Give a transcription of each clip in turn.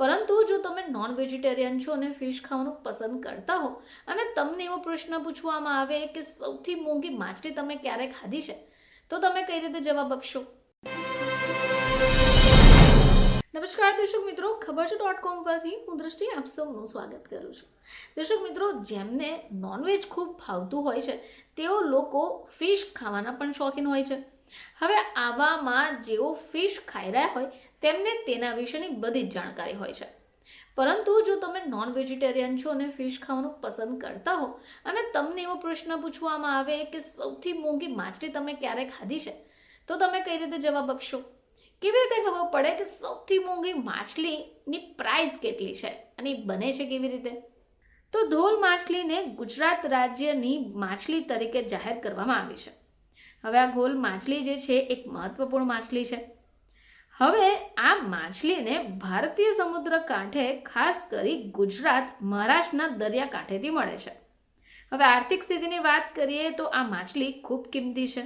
પરંતુ જો તમે નોન વેજીટેરિયન છો અને ફિશ ખાવાનું પસંદ કરતા હો અને તમને એવો પ્રશ્ન પૂછવામાં આવે કે સૌથી મોંઘી માછલી તમે ક્યારે ખાધી છે, તો તમે કઈ રીતે જવાબ આપશો? નમસ્કાર દર્શક મિત્રો, ખબર છે .com પરથી હું દ્રષ્ટિ આપ સૌનું સ્વાગત કરું છું. દર્શક મિત્રો, જેમને નોનવેજ ખૂબ ભાવતું હોય છે તેઓ લોકો ફિશ ખાવાના પણ શોખીન હોય છે. હવે આવામાં જેઓ ફિશ ખાઈ રહ્યા હોય તેમને તેના વિશેની બધી જ જાણકારી હોય છે. પરંતુ જો તમે નોન વેજીટેરિયન છો અને ફિશ ખાવાનું પસંદ કરતા હો અને તમને એવો પ્રશ્ન પૂછવામાં આવે કે સૌથી મોંઘી માછલી તમે ક્યારે ખાધી છે, તો તમે કઈ રીતે જવાબ આપશો? કેવી રીતે ખબર પડે કે સૌથી મોંઘી માછલીની પ્રાઇસ કેટલી છે અને બને છે કેવી રીતે? તો ધોલ માછલીને ગુજરાત રાજ્યની માછલી તરીકે જાહેર કરવામાં આવી છે. હવે આ ઘોલ માછલી જે છે એક મહત્વપૂર્ણ માછલી છે. હવે આ માછલીને ભારતીય સમુદ્ર કાંઠે, ખાસ કરી ગુજરાત, મહારાષ્ટ્રના દરિયાકાંઠેથી મળે છે. હવે આર્થિક સ્થિતિની વાત કરીએ તો આ માછલી ખૂબ કિંમતી છે.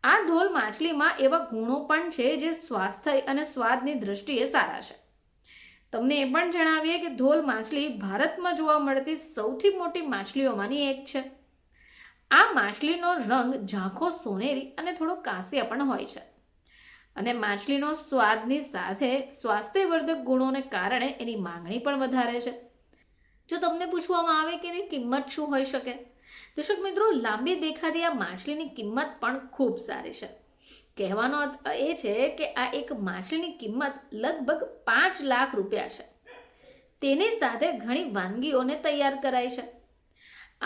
આ ધોલ માછલીમાં એવા ગુણો પણ છે જે સ્વાસ્થ્ય અને સ્વાદની દ્રષ્ટિએ સારા છે. તમને એ પણ જણાવીએ કે ધોલ માછલી ભારતમાં જોવા મળતી સૌથી મોટી માછલીઓમાંની એક છે. આ માછલીનો રંગ ઝાંખો સોનેરી અને થોડો કાંસિયા પણ હોય છે અને માછલીનો સ્વાદની સાથે સ્વાસ્થ્યવર્ધક ગુણોને કારણે એની માંગણી પણ વધારે છે. જો તમને પૂછવામાં આવે કે એની કિંમત શું હોઈ શકે, દર્શક મિત્રો, લાંબી દેખાતી આ માછલીની કિંમત પણ ખૂબ સારી છે. કહેવાનો અર્થ એ છે કે આ એક માછલીની કિંમત લગભગ 5 લાખ રૂપિયા છે. તેની સાથે ઘણી વાનગીઓને તૈયાર કરાય છે.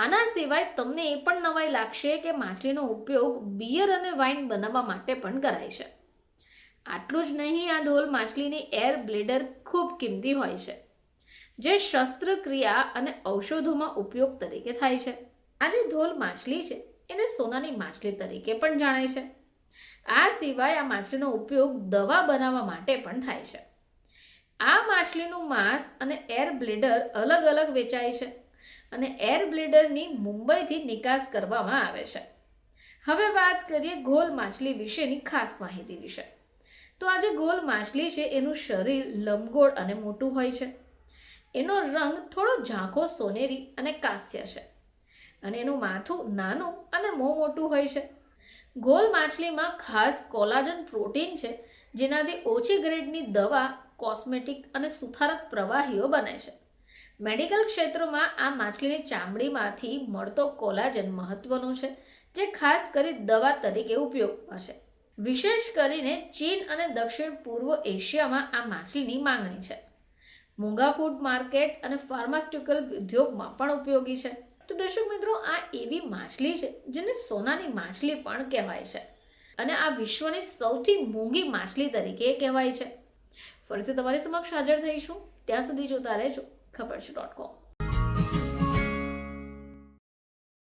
આના સિવાય તમને એ પણ નવાઈ લાગશે કે માછલીનો ઉપયોગ બિયર અને વાઇન બનાવવા માટે પણ કરાય છે. આટલું જ નહીં, આ ધોલ માછલીની એર બ્લેડર ખૂબ કિંમતી હોય છે, જે શસ્ત્રક્રિયા અને ઔષધોમાં ઉપયોગ તરીકે થાય છે. આ જે ધોલ માછલી છે એને સોનાની માછલી તરીકે પણ જાણે છે. આ સિવાય આ માછલીનો ઉપયોગ દવા બનાવવા માટે પણ થાય છે. આ માછલીનું માંસ અને એર બ્લેડર અલગ અલગ વેચાય છે અને એર બ્લેડરની મુંબઈથી નિકાસ કરવામાં આવે છે. હવે વાત કરીએ ઘોલ માછલી વિશેની ખાસ માહિતી વિશે. તો આ જે ઘોલ માછલી છે એનું શરીર લંબગોળ અને મોટું હોય છે. એનો રંગ થોડો ઝાંખો સોનેરી અને કાંસ્ય છે અને એનું માથું નાનું અને મોં મોટું હોય છે. ઘોલ માછલીમાં ખાસ કોલાજન પ્રોટીન છે, જેનાથી ઓછી ગ્રેડની દવા, કોસ્મેટિક અને સુધારક પ્રવાહીઓ બને છે. મેડિકલ ક્ષેત્રમાં આ માછલીની ચામડીમાંથી મળતો કોલાજન મહત્વનું છે, જે ખાસ કરી દવા તરીકે ઉપયોગમાં છે. વિશેષ કરીને ચીન અને દક્ષિણ પૂર્વ એશિયામાં આ માછલીની માંગણી છે. મોંઘા ફૂડ માર્કેટ અને ફાર્માસ્યુટિકલ ઉદ્યોગમાં પણ ઉપયોગી છે. તો દર્શક મિત્રો, આ એવી માછલી છે જેને સોનાની માછલી પણ કહેવાય છે અને આ વિશ્વની સૌથી મોંઘી માછલી તરીકે કહેવાય છે. ફરીથી તમારી સમક્ષ હાજર થઈશું. ત્યાં સુધી જોતા રહેજો ખબર છે .com.